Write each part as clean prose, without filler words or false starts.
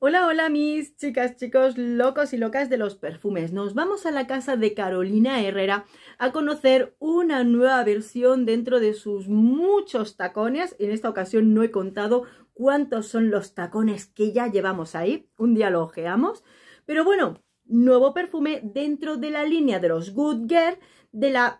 Hola, hola mis chicas, chicos, locos y locas de los perfumes. Nos vamos a la casa de Carolina Herrera a conocer una nueva versión dentro de sus muchos tacones. En esta ocasión no he contado cuántos son los tacones que ya llevamos ahí. Un día lo ojeamos. Pero bueno, nuevo perfume dentro de la línea de los Good Girl, de la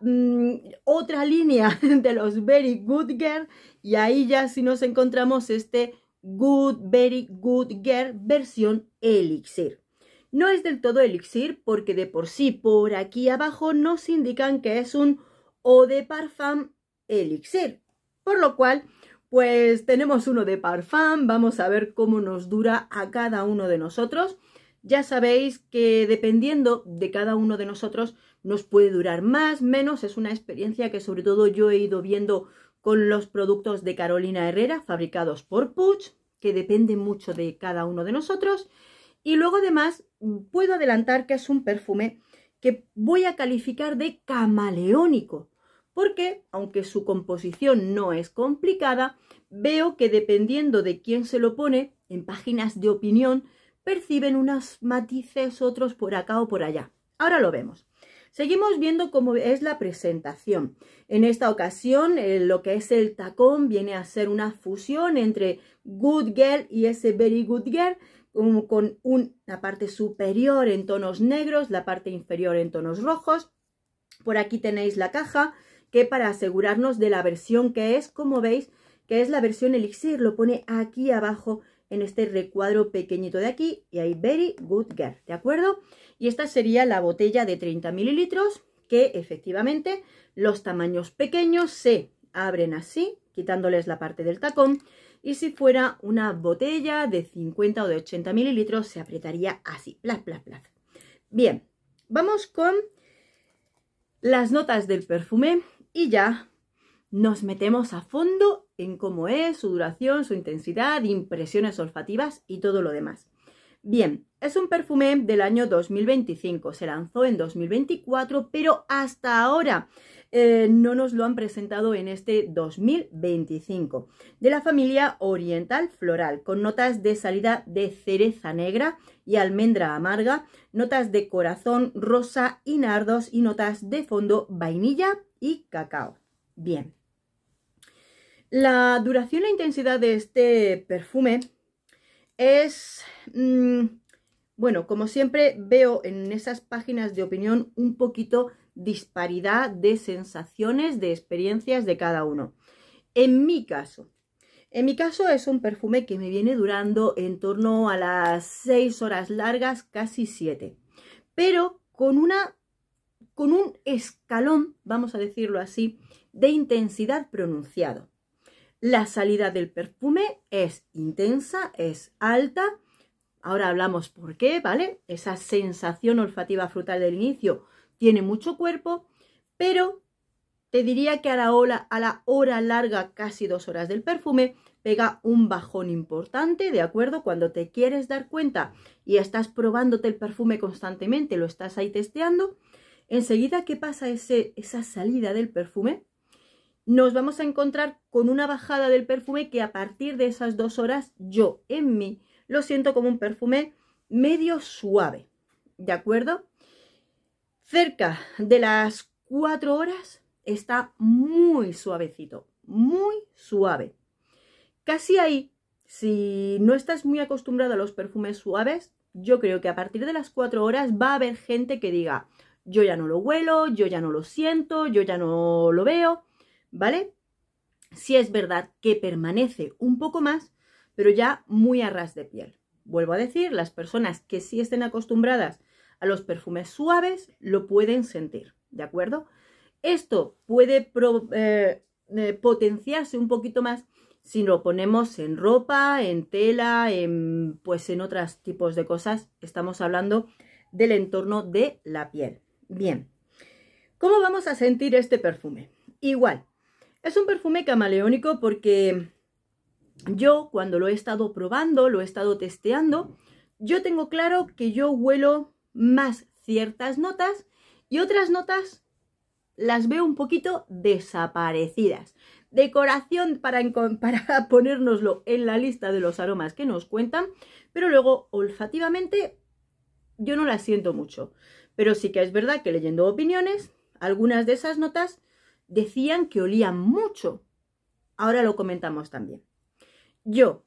otra línea de los Very Good Girl. Y ahí ya sí nos encontramos este Very Good Girl versión elixir. No es del todo elixir porque de por sí por aquí abajo nos indican que es un eau de parfum elixir. Por lo cual, pues tenemos uno de parfum. Vamos a ver cómo nos dura a cada uno de nosotros. Ya sabéis que dependiendo de cada uno de nosotros nos puede durar más, menos. Es una experiencia que sobre todo yo he ido viendo con los productos de Carolina Herrera fabricados por Puig, que depende mucho de cada uno de nosotros. Y luego además puedo adelantar que es un perfume que voy a calificar de camaleónico, porque aunque su composición no es complicada, veo que dependiendo de quién se lo pone, en páginas de opinión, perciben unos matices, otros por acá o por allá. Ahora lo vemos. Seguimos viendo cómo es la presentación. En esta ocasión, lo que es el tacón viene a ser una fusión entre Good Girl y ese Very Good Girl, con la parte superior en tonos negros, la parte inferior en tonos rojos. Por aquí tenéis la caja, que para asegurarnos de la versión que es, como veis, que es la versión elixir, lo pone aquí abajo en este recuadro pequeñito de aquí, y hay Very Good Girl, ¿de acuerdo? Y esta sería la botella de 30 mililitros, que efectivamente los tamaños pequeños se abren así, quitándoles la parte del tacón, y si fuera una botella de 50 o de 80 mililitros, se apretaría así, plas, plas, plas. Bien, vamos con las notas del perfume y ya nos metemos a fondo en cómo es, su duración, su intensidad, impresiones olfativas y todo lo demás. Bien, es un perfume del año 2025, se lanzó en 2024, pero hasta ahora no nos lo han presentado en este 2025. De la familia Oriental Floral, con notas de salida de cereza negra y almendra amarga, notas de corazón, rosa y nardos y notas de fondo vainilla y cacao. Bien. La duración e intensidad de este perfume es, bueno, como siempre veo en esas páginas de opinión un poquito disparidad de sensaciones, de experiencias de cada uno. En mi caso es un perfume que me viene durando en torno a las 6 horas largas, casi 7, pero con un escalón, vamos a decirlo así, de intensidad pronunciado. La salida del perfume es intensa, es alta. Ahora hablamos por qué, ¿vale? Esa sensación olfativa frutal del inicio tiene mucho cuerpo, pero te diría que a la hora larga, casi 2 horas del perfume, pega un bajón importante, ¿de acuerdo? Cuando te quieres dar cuenta y estás probándote el perfume constantemente, lo estás ahí testeando, enseguida que pasa esa salida del perfume, nos vamos a encontrar con una bajada del perfume que a partir de esas 2 horas yo en mí lo siento como un perfume medio suave, ¿de acuerdo? Cerca de las 4 horas está muy suavecito, muy suave. Casi ahí, si no estás muy acostumbrado a los perfumes suaves, yo creo que a partir de las 4 horas va a haber gente que diga, yo ya no lo huelo, yo ya no lo siento, yo ya no lo veo, ¿vale? Sí es verdad que permanece un poco más, pero ya muy a ras de piel. Vuelvo a decir, las personas que sí estén acostumbradas a los perfumes suaves lo pueden sentir, ¿de acuerdo? Esto puede potenciarse un poquito más si lo ponemos en ropa, en tela, pues en otros tipos de cosas. Estamos hablando del entorno de la piel. Bien, ¿cómo vamos a sentir este perfume? Igual. Es un perfume camaleónico porque yo cuando lo he estado probando, lo he estado testeando, yo tengo claro que yo huelo más ciertas notas y otras notas las veo un poquito desaparecidas. decoración para ponérnoslo en la lista de los aromas que nos cuentan, pero luego olfativamente yo no la siento mucho. Pero sí que es verdad que leyendo opiniones, algunas de esas notas decían que olían mucho. Ahora lo comentamos también. Yo,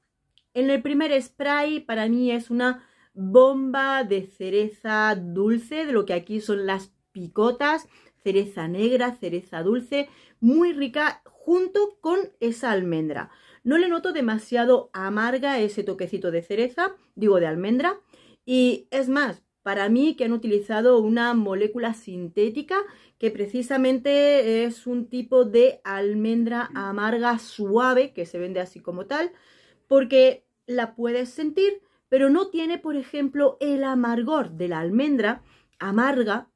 en el primer spray, para mí es una bomba de cereza dulce, de lo que aquí son las picotas, cereza negra, cereza dulce, muy rica junto con esa almendra. No le noto demasiado amarga ese toquecito de cereza, digo de almendra, y es más, para mí que han utilizado una molécula sintética que precisamente es un tipo de almendra amarga suave que se vende así como tal, porque la puedes sentir, pero no tiene, por ejemplo, el amargor de la almendra amarga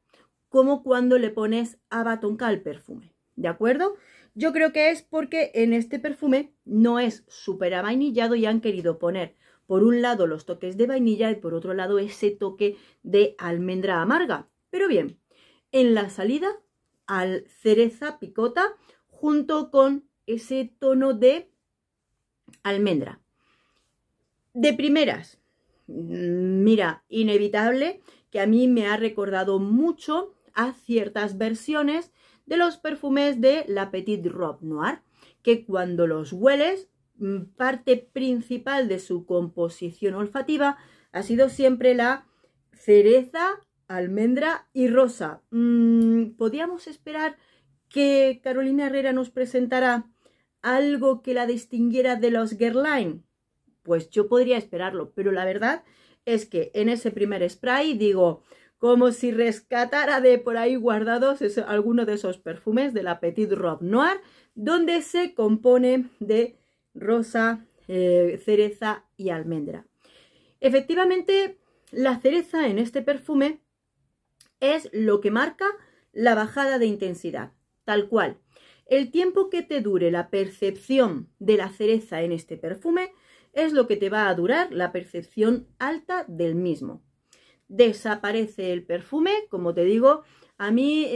como cuando le pones abatonca al perfume, ¿de acuerdo? Yo creo que es porque en este perfume no es súper avainillado y han querido poner por un lado los toques de vainilla y por otro lado ese toque de almendra amarga. Pero bien, en la salida al cereza picota junto con ese tono de almendra. De primeras, mira, inevitable que a mí me ha recordado mucho a ciertas versiones de los perfumes de la Petite Robe Noire, que cuando los hueles, parte principal de su composición olfativa ha sido siempre la cereza, almendra y rosa. ¿Podíamos esperar que Carolina Herrera nos presentara algo que la distinguiera de los Guerlain? Pues yo podría esperarlo, pero la verdad es que en ese primer spray digo, como si rescatara de por ahí guardados alguno de esos perfumes de la Petite Robe Noire, donde se compone de rosa, cereza y almendra. Efectivamente, la cereza en este perfume es lo que marca la bajada de intensidad, tal cual. El tiempo que te dure la percepción de la cereza en este perfume es lo que te va a durar la percepción alta del mismo. Desaparece el perfume, como te digo, a mí,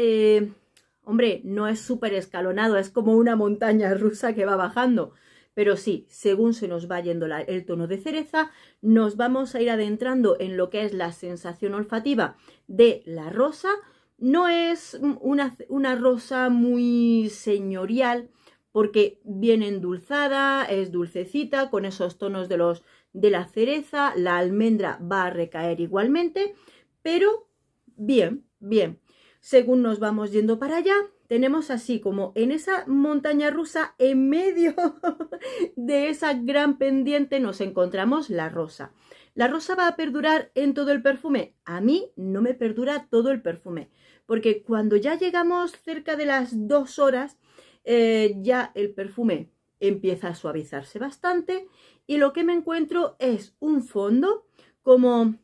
hombre, no es súper escalonado, es como una montaña rusa que va bajando. Pero sí, según se nos va yendo el tono de cereza, nos vamos a ir adentrando en lo que es la sensación olfativa de la rosa. No es una rosa muy señorial, porque viene endulzada, es dulcecita, con esos tonos de la cereza, la almendra va a recaer igualmente, pero bien, bien. Según nos vamos yendo para allá, tenemos así como en esa montaña rusa, en medio de esa gran pendiente, nos encontramos la rosa. ¿La rosa va a perdurar en todo el perfume? A mí no me perdura todo el perfume, porque cuando ya llegamos cerca de las 2 horas, ya el perfume empieza a suavizarse bastante y lo que me encuentro es un fondo como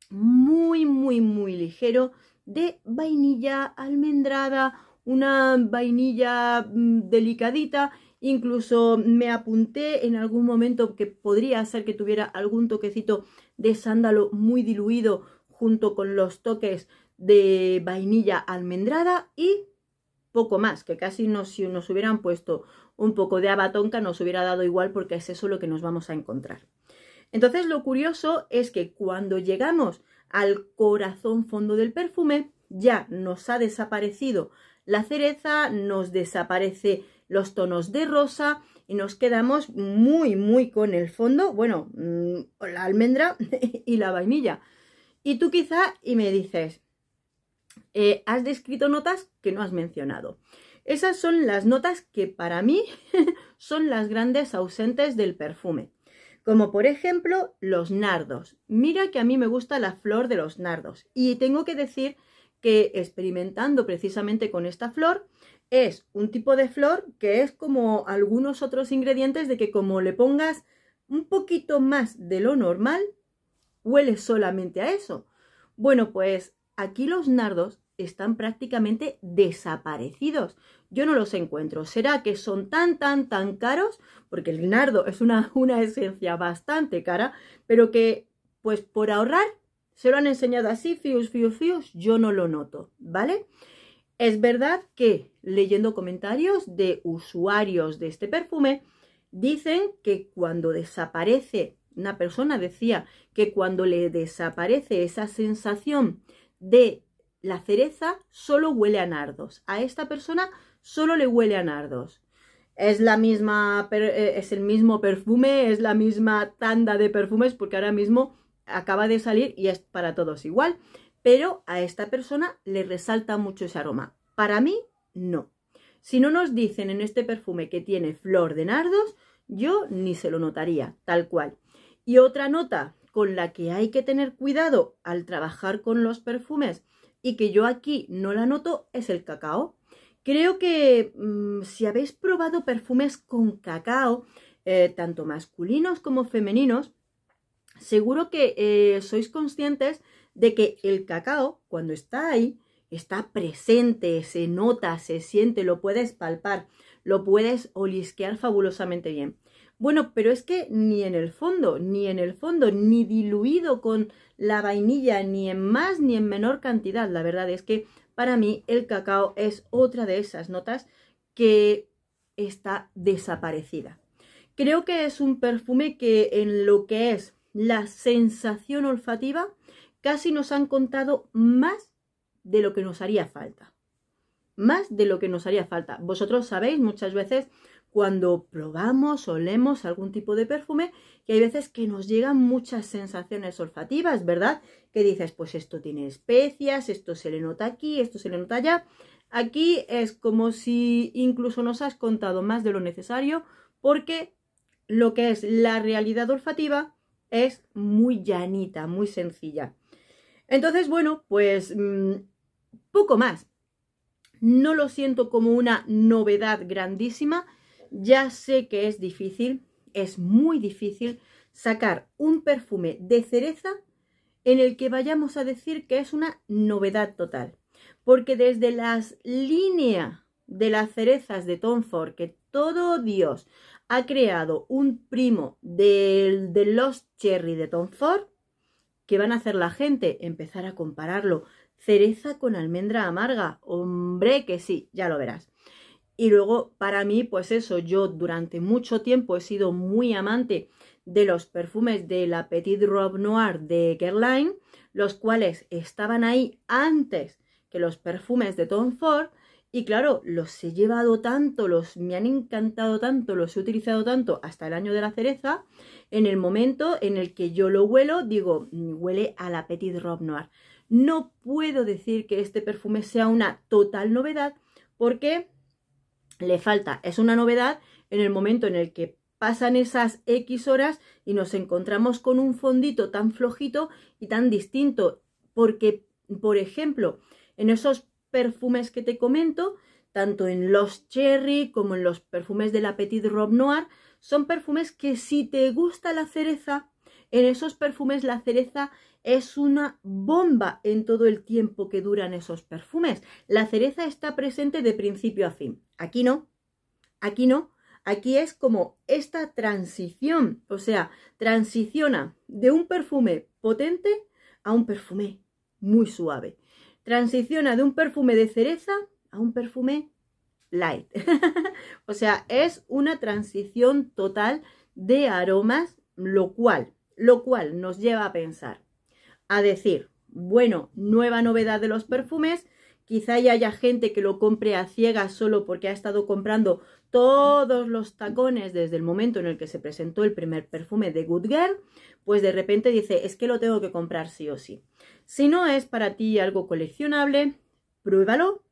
muy, muy, muy ligero de vainilla almendrada, una vainilla delicadita. Incluso me apunté en algún momento que podría ser que tuviera algún toquecito de sándalo muy diluido junto con los toques de vainilla almendrada y poco más, que casi si nos hubieran puesto un poco de abatonca nos hubiera dado igual porque es eso lo que nos vamos a encontrar. Entonces lo curioso es que cuando llegamos al corazón fondo del perfume ya nos ha desaparecido la cereza, nos desaparece los tonos de rosa y nos quedamos muy, muy con el fondo, bueno, la almendra y la vainilla. Y tú quizá y me dices, has descrito notas que no has mencionado. Esas son las notas que para mí son las grandes ausentes del perfume. Como por ejemplo los nardos. Mira que a mí me gusta la flor de los nardos. Y tengo que decir que experimentando precisamente con esta flor, es un tipo de flor que es como algunos otros ingredientes de que como le pongas un poquito más de lo normal, huele solamente a eso. Bueno, pues aquí los nardos están prácticamente desaparecidos. Yo no los encuentro. ¿Será que son tan caros? Porque el nardo es una esencia bastante cara, pero que pues por ahorrar se lo han enseñado así, fius, yo no lo noto, ¿vale? Es verdad que leyendo comentarios de usuarios de este perfume, dicen que cuando desaparece, una persona decía que cuando le desaparece esa sensación de la cereza, solo huele a nardos. A esta persona solo le huele a nardos. Es el mismo perfume, es la misma tanda de perfumes, porque ahora mismo acaba de salir y es para todos igual. Pero a esta persona le resalta mucho ese aroma. Para mí, no. Si no nos dicen en este perfume que tiene flor de nardos, yo ni se lo notaría, tal cual. Y otra nota con la que hay que tener cuidado al trabajar con los perfumes y que yo aquí no la noto es el cacao. Creo que si habéis probado perfumes con cacao, tanto masculinos como femeninos, seguro que sois conscientes de que el cacao, cuando está ahí, está presente, se nota, se siente, lo puedes palpar, lo puedes olisquear fabulosamente bien. Bueno, pero es que ni en el fondo, ni diluido con la vainilla, ni en más ni en menor cantidad. La verdad es que para mí el cacao es otra de esas notas que está desaparecida. Creo que es un perfume que en lo que es la sensación olfativa casi nos han contado más de lo que nos haría falta. Más de lo que nos haría falta. Vosotros sabéis muchas veces cuando probamos, olemos algún tipo de perfume, que hay veces que nos llegan muchas sensaciones olfativas, ¿verdad? Que dices, pues esto tiene especias, esto se le nota aquí, esto se le nota allá. Aquí es como si incluso nos has contado más de lo necesario, porque lo que es la realidad olfativa es muy llanita, muy sencilla. Entonces, bueno, pues poco más. No lo siento como una novedad grandísima. Ya sé que es difícil, es muy difícil sacar un perfume de cereza en el que vayamos a decir que es una novedad total. Porque desde las líneas de las cerezas de Tom Ford, que todo Dios ha creado un primo de Lost Cherry de Tom Ford, ¿qué van a hacer la gente? Empezar a compararlo. Cereza con almendra amarga. Hombre, que sí, ya lo verás. Y luego, para mí, pues eso, yo durante mucho tiempo he sido muy amante de los perfumes de la Petite Robe Noire de Guerlain, los cuales estaban ahí antes que los perfumes de Tom Ford. Y claro, los he llevado tanto, me han encantado tanto, los he utilizado tanto hasta el año de la cereza. En el momento en el que yo lo huelo, digo, huele a la Petite Robe Noire. No puedo decir que este perfume sea una total novedad porque le falta, es una novedad en el momento en el que pasan esas X horas y nos encontramos con un fondito tan flojito y tan distinto. Porque, por ejemplo, en esos perfumes que te comento, tanto en Lost Cherry como en los perfumes de la Petite Robe Noire, son perfumes que si te gusta la cereza, en esos perfumes la cereza es una bomba en todo el tiempo que duran esos perfumes. La cereza está presente de principio a fin. Aquí no, aquí no. Aquí es como esta transición, o sea, transiciona de un perfume potente a un perfume muy suave. Transiciona de un perfume de cereza a un perfume light. O sea, es una transición total de aromas, lo cual nos lleva a pensar, a decir, bueno, nueva novedad de los perfumes. Quizá ya haya gente que lo compre a ciegas solo porque ha estado comprando todos los tacones desde el momento en el que se presentó el primer perfume de Good Girl, pues de repente dice, es que lo tengo que comprar sí o sí. Si no es para ti algo coleccionable, pruébalo,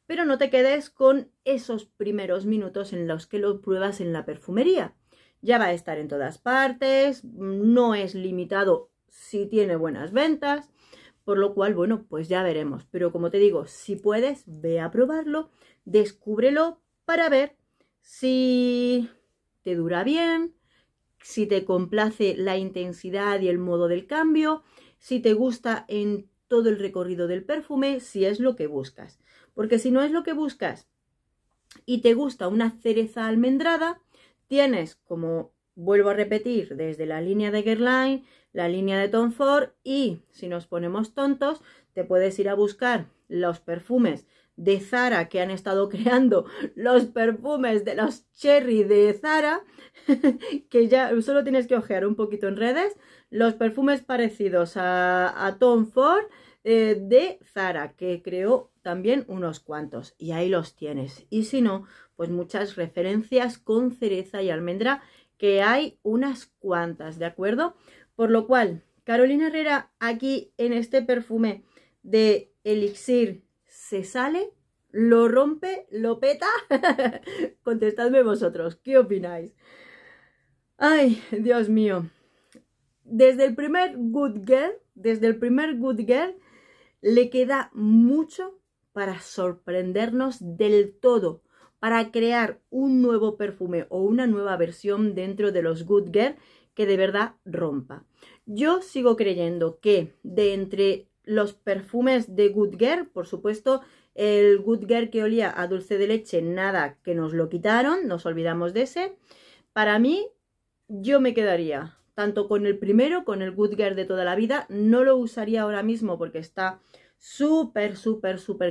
pero no te quedes con esos primeros minutos en los que lo pruebas en la perfumería. Ya va a estar en todas partes, no es limitado si tiene buenas ventas. Por lo cual, bueno, pues ya veremos. Pero como te digo, si puedes, ve a probarlo, descúbrelo para ver si te dura bien, si te complace la intensidad y el modo del cambio, si te gusta en todo el recorrido del perfume, si es lo que buscas. Porque si no es lo que buscas y te gusta una cereza almendrada, tienes, como vuelvo a repetir, desde la línea de Guerlain, la línea de Tom Ford, y si nos ponemos tontos, te puedes ir a buscar los perfumes de Zara que han estado creando los perfumes de los cherry de Zara, que ya solo tienes que ojear un poquito en redes, los perfumes parecidos a Tom Ford de Zara, que creó también unos cuantos, y ahí los tienes. Y si no, pues muchas referencias con cereza y almendra, que hay unas cuantas, ¿de acuerdo? Por lo cual, Carolina Herrera aquí en este perfume de Elixir se sale, lo rompe, lo peta. Contestadme vosotros, ¿qué opináis? Ay, Dios mío. Desde el primer Good Girl, le queda mucho para sorprendernos del todo, para crear un nuevo perfume o una nueva versión dentro de los Good Girl que de verdad rompa. Yo sigo creyendo que de entre los perfumes de Good Girl, por supuesto, el Good Girl que olía a dulce de leche, nada, que nos lo quitaron, nos olvidamos de ese. Para mí, yo me quedaría tanto con el primero, con el Good Girl de toda la vida. No lo usaría ahora mismo porque está súper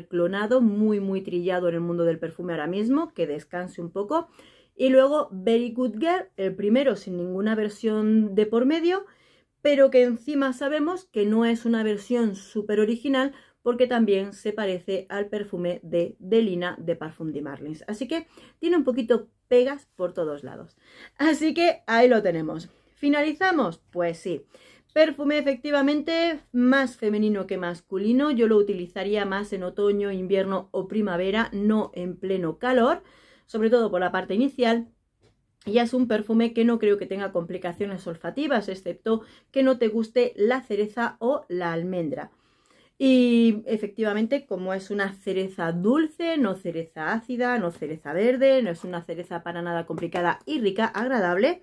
clonado, muy trillado en el mundo del perfume ahora mismo, que descanse un poco. Y luego Very Good Girl, el primero sin ninguna versión de por medio, pero que encima sabemos que no es una versión súper original porque también se parece al perfume de Delina de Parfum de Marlins. Así que tiene un poquito pegas por todos lados. Así que ahí lo tenemos. ¿Finalizamos? Pues sí. Perfume efectivamente más femenino que masculino. Yo lo utilizaría más en otoño, invierno o primavera, no en pleno calor, sobre todo por la parte inicial. Y es un perfume que no creo que tenga complicaciones olfativas, excepto que no te guste la cereza o la almendra. Y efectivamente, como es una cereza dulce, no cereza ácida, no cereza verde, no es una cereza para nada complicada y rica, agradable,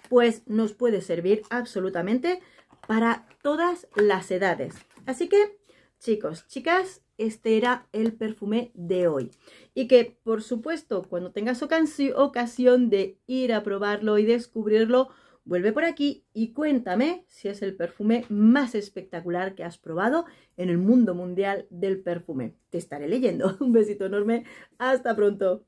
pues nos puede servir absolutamente para todas las edades. Así que, chicos, chicas, este era el perfume de hoy. Y que, por supuesto, cuando tengas ocasión de ir a probarlo y descubrirlo, vuelve por aquí y cuéntame si es el perfume más espectacular que has probado en el mundo mundial del perfume. Te estaré leyendo. Un besito enorme. Hasta pronto.